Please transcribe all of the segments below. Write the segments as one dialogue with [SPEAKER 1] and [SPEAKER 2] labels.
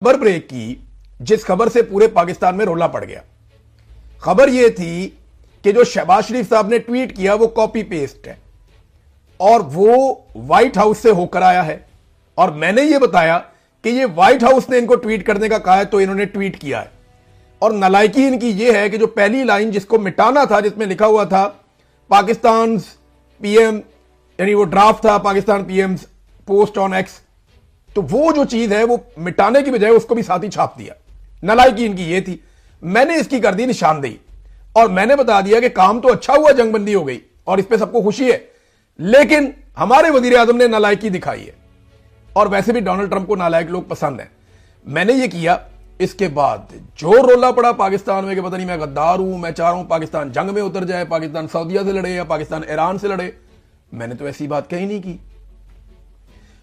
[SPEAKER 1] खबर ब्रेक की, जिस खबर से पूरे पाकिस्तान में रोला पड़ गया। खबर यह थी कि जो शहबाज शरीफ साहब ने ट्वीट किया वो कॉपी पेस्ट है और वो व्हाइट हाउस से होकर आया है। और मैंने ये बताया कि ये व्हाइट हाउस ने इनको ट्वीट करने का कहा है तो इन्होंने ट्वीट किया है। और नालायकी इनकी ये है कि जो पहली लाइन जिसको मिटाना था, जिसमें लिखा हुआ था पाकिस्तान पीएम, यानी वो ड्राफ्ट था Pakistan PM post on x, तो वो जो चीज है वो मिटाने की बजाय उसको भी साथ ही छाप दिया। नालायकी इनकी ये थी। मैंने इसकी कर दी निशानदेही और मैंने बता दिया कि काम तो अच्छा हुआ, जंगबंदी हो गई और इस पे सबको खुशी है, लेकिन हमारे वजीर आजम ने नालायकी दिखाई है। और वैसे भी डोनाल्ड ट्रंप को नालायक लोग पसंद हैं। मैंने ये किया। इसके बाद जो रोला पड़ा पाकिस्तान में कि पता नहीं मैं गद्दार हूं, मैं चाह रहा हूं पाकिस्तान जंग में उतर जाए, पाकिस्तान सऊदीया से लड़े या पाकिस्तान ईरान से लड़े, मैंने तो ऐसी बात कही नहीं की।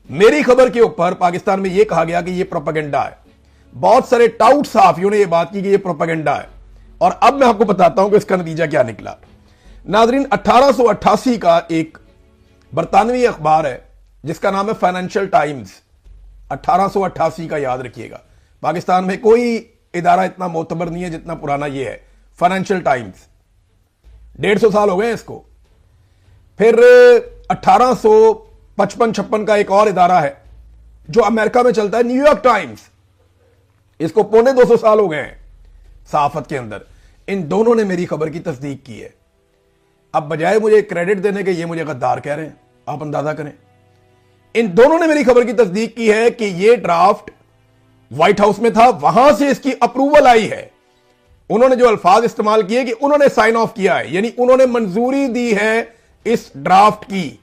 [SPEAKER 1] मेरी खबर के ऊपर पाकिस्तान में यह कहा गया कि यह प्रोपेगेंडा है। बहुत सारे टाउट सहाफियों ने यह बात की कि यह प्रोपेगेंडा है। और अब मैं आपको बताता हूं कि इसका नतीजा क्या निकला। नाजरीन, 1888 का एक बरतानवी अखबार है जिसका नाम है फाइनेंशियल टाइम्स। 1888 का याद रखिएगा। पाकिस्तान में कोई इदारा इतना मोतबर नहीं है जितना पुराना यह है, फाइनेंशियल टाइम्स। 150 साल हो गए इसको। फिर 1855-56 का एक और इदारा है जो अमेरिका में चलता है, न्यूयॉर्क टाइम्स। इसको 250 साल हो गए हैं सहाफत के अंदर। इन दोनों ने मेरी खबर की तस्दीक की है। अब बजाय मुझे क्रेडिट देने के ये मुझे गद्दार कह रहे हैं। आप अंदाजा करें, इन दोनों ने मेरी खबर की तस्दीक की है कि ये ड्राफ्ट व्हाइट हाउस में था, वहां से इसकी अप्रूवल आई है। उन्होंने जो अल्फाज इस्तेमाल किए कि उन्होंने साइन ऑफ किया है, यानी उन्होंने मंजूरी दी है इस ड्राफ्ट की,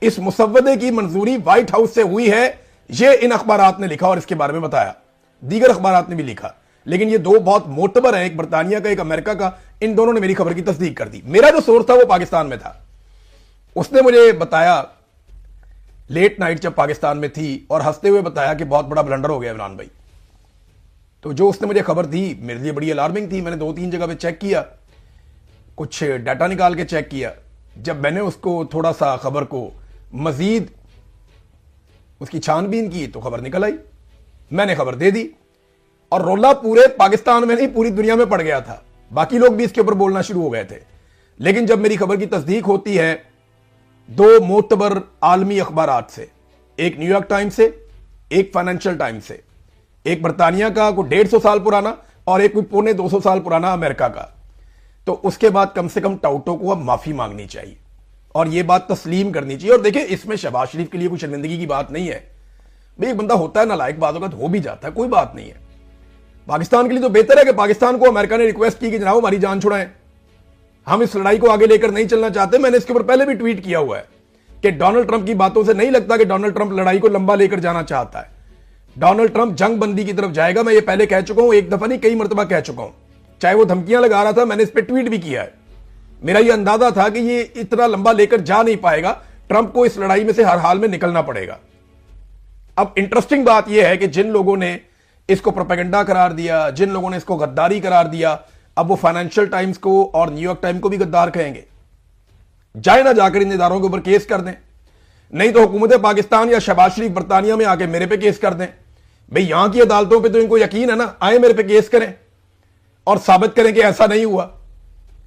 [SPEAKER 1] इस मुसव्वदे की मंजूरी व्हाइट हाउस से हुई है। यह इन अखबारात ने लिखा और इसके बारे में बताया। दीगर अखबारात ने भी लिखा, लेकिन ये दो बहुत मोतबर है, एक बरतानिया का, एक अमेरिका का। इन दोनों ने मेरी खबर की तस्दीक कर दी। मेरा जो सोर्स था वो पाकिस्तान में था। उसने मुझे बताया लेट नाइट जब पाकिस्तान में थी और हंसते हुए बताया कि बहुत बड़ा ब्लंडर हो गया इमरान भाई। तो जो उसने मुझे खबर दी मेरे लिए बड़ी अलार्मिंग थी। मैंने 2-3 जगह पे चेक किया, कुछ डाटा निकाल के चेक किया। जब मैंने उसको थोड़ा सा खबर को मजीद उसकी छानबीन की तो खबर निकल आई। मैंने खबर दे दी और रोला पूरे पाकिस्तान में नहीं पूरी दुनिया में पड़ गया था। बाकी लोग भी इसके ऊपर बोलना शुरू हो गए थे। लेकिन जब मेरी खबर की तस्दीक होती है दो मोतबर आलमी अखबारात से, एक न्यूयॉर्क टाइम्स से, एक फाइनेंशियल टाइम्स से, एक बरतानिया का कोई 150 साल पुराना और एक कोई 250 साल पुराना अमेरिका का, तो उसके बाद कम से कम टाउटों को अब माफी मांगनी चाहिए और यह बात तस्लीम करनी चाहिए। और देखिए, इसमें शहबाज शरीफ के लिए कोई शर्मिंदगी की बात नहीं है भाई। एक बंदा होता है नालायक, बात होगा तो हो भी जाता है, कोई बात नहीं है। पाकिस्तान के लिए तो बेहतर है कि पाकिस्तान को अमेरिका ने रिक्वेस्ट की कि जनाब हमारी जान छुड़ाएं, हम इस लड़ाई को आगे लेकर नहीं चलना चाहते। मैंने इसके ऊपर पहले भी ट्वीट किया हुआ है कि डोनाल्ड ट्रंप की बातों से नहीं लगता कि डोनाल्ड ट्रंप लड़ाई को लंबा लेकर जाना चाहता है। डोनाल्ड ट्रंप जंग बंदी की तरफ जाएगा। मैं ये पहले कह चुका हूं, एक दफा नहीं कई मरतबा कह चुका हूं। चाहे वो धमकियां लगा रहा था, मैंने इस पर ट्वीट भी किया है। मेरा यह अंदाजा था कि ये इतना लंबा लेकर जा नहीं पाएगा, ट्रंप को इस लड़ाई में से हर हाल में निकलना पड़ेगा। अब इंटरेस्टिंग बात यह है कि जिन लोगों ने इसको प्रोपेगेंडा करार दिया, जिन लोगों ने इसको गद्दारी करार दिया, अब वो फाइनेंशियल टाइम्स को और न्यूयॉर्क टाइम्स को भी गद्दार कहेंगे। जाए ना जाकर इन इदारों के ऊपर केस कर दें, नहीं तो हुकूमत पाकिस्तान या शहबाज शरीफ बरतानिया में आके मेरे पे केस कर दें। भाई यहां की अदालतों पे तो इनको यकीन है ना, आए मेरे पे केस करें और साबित करें कि ऐसा नहीं हुआ।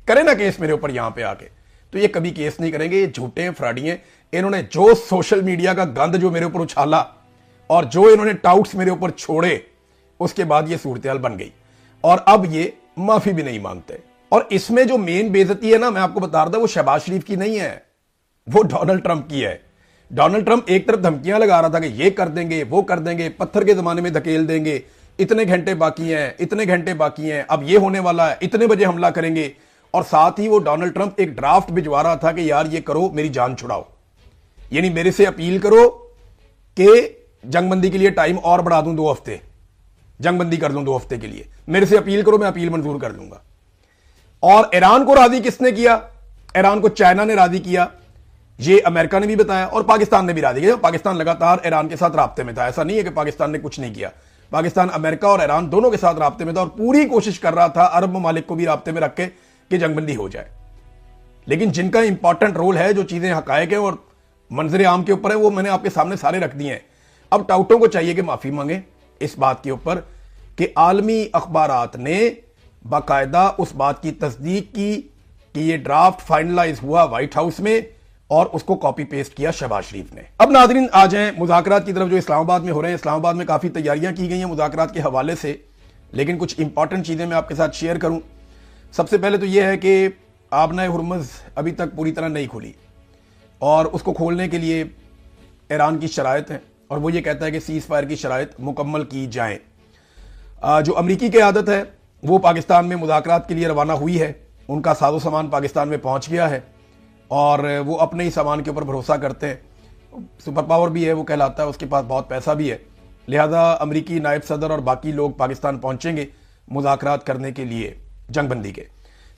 [SPEAKER 1] करें ना केस मेरे ऊपर यहां पे आके। तो ये कभी केस नहीं करेंगे, ये झूठे हैं, फ्रॉडी हैं। इन्होंने जो सोशल मीडिया का गंद जो मेरे ऊपर उछाला और जो इन्होंने टाउट्स मेरे ऊपर छोड़े, उसके बाद ये सूरत बन गई और अब ये माफी भी नहीं मांगते। और इसमें जो मेन बेइज्जती है ना, मैं आपको बता रहा था, वो शहबाज शरीफ की नहीं है, वो डोनाल्ड ट्रंप की है। डोनाल्ड ट्रंप एक तरफ धमकियां लगा रहा था कि ये कर देंगे, वो कर देंगे, पत्थर के जमाने में धकेल देंगे, इतने घंटे बाकी हैं, इतने घंटे बाकी हैं, अब ये होने वाला है, इतने बजे हमला करेंगे। और साथ ही वो डोनाल्ड ट्रंप एक ड्राफ्ट भिजवा रहा था कि यार ये करो, मेरी जान छुड़ाओ, यानी मेरे से अपील करो कि जंगबंदी के लिए टाइम और बढ़ा दूं 2 हफ्ते, जंगबंदी कर दूं 2 हफ्ते के लिए, मेरे से अपील करो, मैं अपील मंजूर कर लूंगा। और ईरान को राजी किसने किया? ईरान को चाइना ने राजी किया, ये अमेरिका ने भी बताया और पाकिस्तान ने भी राजी किया। पाकिस्तान लगातार ईरान के साथ राब्ते में था, ऐसा नहीं है कि पाकिस्तान ने कुछ नहीं किया। पाकिस्तान अमेरिका और ईरान दोनों के साथ राब्ते में था और पूरी कोशिश कर रहा था अरब ममालिक को भी राब्ते में रख के कि जंगबंदी हो जाए। लेकिन जिनका इंपॉर्टेंट रोल है, जो चीजें हकायक है और मंजर आम के ऊपर है, वो मैंने आपके सामने सारे रख दिए हैं। अब टाउटों को चाहिए कि माफी मांगे इस बात के ऊपर कि आलमी अखबारात ने बाकायदा उस बात की तस्दीक की कि ये ड्राफ्ट फाइनलाइज हुआ व्हाइट हाउस में और उसको कॉपी पेस्ट किया शहबाज शरीफ ने। अब नाज़रीन आ जाएं मुज़ाकरात की तरफ जो इस्लामाबाद में हो रहे हैं। इस्लामाबाद में काफ़ी तैयारियां की गई हैं मुज़ाकरात के हवाले से, लेकिन कुछ इंपॉर्टेंट चीज़ें मैं आपके साथ शेयर करूं। सबसे पहले तो यह है कि आबनाए हुर्मुज़ अभी तक पूरी तरह नहीं खुली और उसको खोलने के लिए ईरान की शराइत हैं और वो ये कहता है कि सीज़ फायर की शराइत मुकम्मल की जाएँ। जो अमरीकी क़यादत है वो पाकिस्तान में मुज़ाकरात के लिए रवाना हुई है, उनका साजो सामान पाकिस्तान में पहुँच गया है और वो अपने ही सामान के ऊपर भरोसा करते हैं। सुपर पावर भी है वो कहलाता है, उसके पास बहुत पैसा भी है, लिहाजा अमरीकी नायब सदर और बाकी लोग पाकिस्तान पहुंचेंगे मुज़ाकरात करने के लिए जंगबंदी के।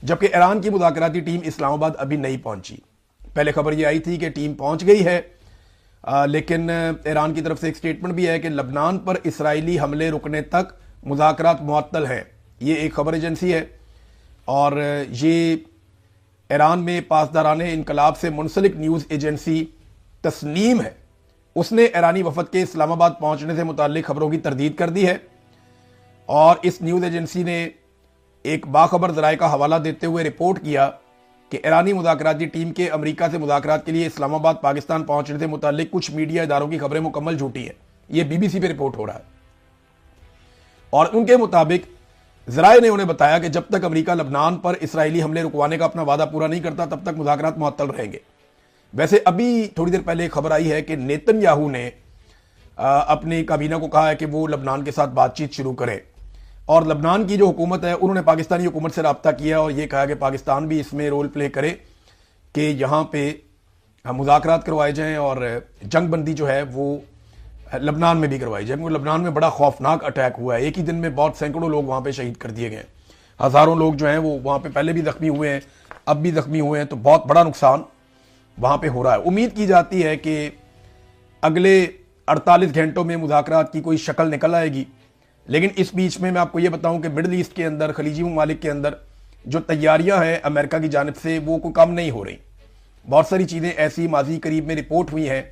[SPEAKER 1] जबकि ईरान की मुज़ाकराती टीम इस्लामाबाद अभी नहीं पहुंची। पहले खबर ये आई थी कि टीम पहुंच गई है, लेकिन ईरान की तरफ से एक स्टेटमेंट भी है कि लबनान पर इसराइली हमले रुकने तक मुज़ाकरात मुअत्तल हैं। ये एक खबर एजेंसी है और ये ईरान में पासदाराने इनकलाब से मुंसलिक न्यूज़ एजेंसी तस्नीम है, उसने ईरानी वफद के इस्लामाबाद पहुंचने से मुताल्लिक खबरों की तरदीद कर दी है और इस न्यूज़ एजेंसी ने एक बाखबर ज़राए का हवाला देते हुए रिपोर्ट किया कि ईरानी मुज़ाकराती टीम के अमरीका से मुज़ाकरात के लिए इस्लामाबाद पाकिस्तान पहुंचने से मुताल्लिक कुछ मीडिया इदारों की खबरें मुकम्मल झूठी हैं। यह BBC पे रिपोर्ट हो रहा है और उनके मुताबिक ज़राए ने उन्हें बताया कि जब तक अमेरिका लबनान पर इसराइली हमले रुकवाने का अपना वादा पूरा नहीं करता तब तक मुज़ाकरात मुअत्तल रहेंगे। वैसे अभी थोड़ी देर पहले खबर आई है कि नेतन्याहू ने अपनी काबीना को कहा है कि वो लबनान के साथ बातचीत शुरू करें और लबनान की जो हुकूमत है उन्होंने पाकिस्तानी हुकूमत से रब्ता किया और ये कहा कि पाकिस्तान भी इसमें रोल प्ले करे कि यहाँ पे मुज़ाकरात करवाए जाएँ और जंगबंदी जो है वो लबनान में भी करवाई जाए, क्योंकि लबनान में बड़ा खौफनाक अटैक हुआ है। एक ही दिन में बहुत सैकड़ों लोग वहाँ पे शहीद कर दिए गए, हज़ारों लोग जो हैं वो वहाँ पे पहले भी ज़ख्मी हुए हैं, अब भी ज़ख्मी हुए हैं, तो बहुत बड़ा नुकसान वहाँ पे हो रहा है। उम्मीद की जाती है कि अगले 48 घंटों में मुज़ाकरात की कोई शक्ल निकल आएगी, लेकिन इस बीच में मैं आपको ये बताऊँ कि मिडल ईस्ट के अंदर, खलीजी ममालिक के अंदर जो तैयारियाँ हैं अमेरिका की जानिब से वो कोई कम नहीं हो रही। बहुत सारी चीज़ें ऐसी माजी करीब में रिपोर्ट हुई हैं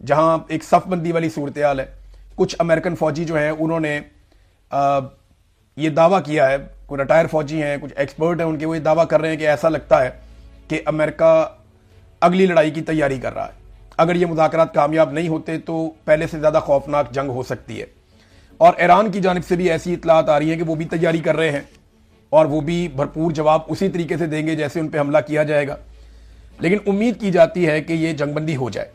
[SPEAKER 1] जहां एक सफ़बंदी वाली सूरत हाल है। कुछ अमेरिकन फौजी जो हैं उन्होंने ये दावा किया है, कोई रिटायर फौजी हैं, कुछ एक्सपर्ट हैं उनके, वो ये दावा कर रहे हैं कि ऐसा लगता है कि अमेरिका अगली लड़ाई की तैयारी कर रहा है। अगर ये मुज़ाकरात कामयाब नहीं होते तो पहले से ज़्यादा खौफनाक जंग हो सकती है। और ईरान की जानिब से भी ऐसी इत्तलात आ रही हैं कि वो भी तैयारी कर रहे हैं और वो भी भरपूर जवाब उसी तरीके से देंगे जैसे उन पर हमला किया जाएगा। लेकिन उम्मीद की जाती है कि ये जंगबंदी हो जाए।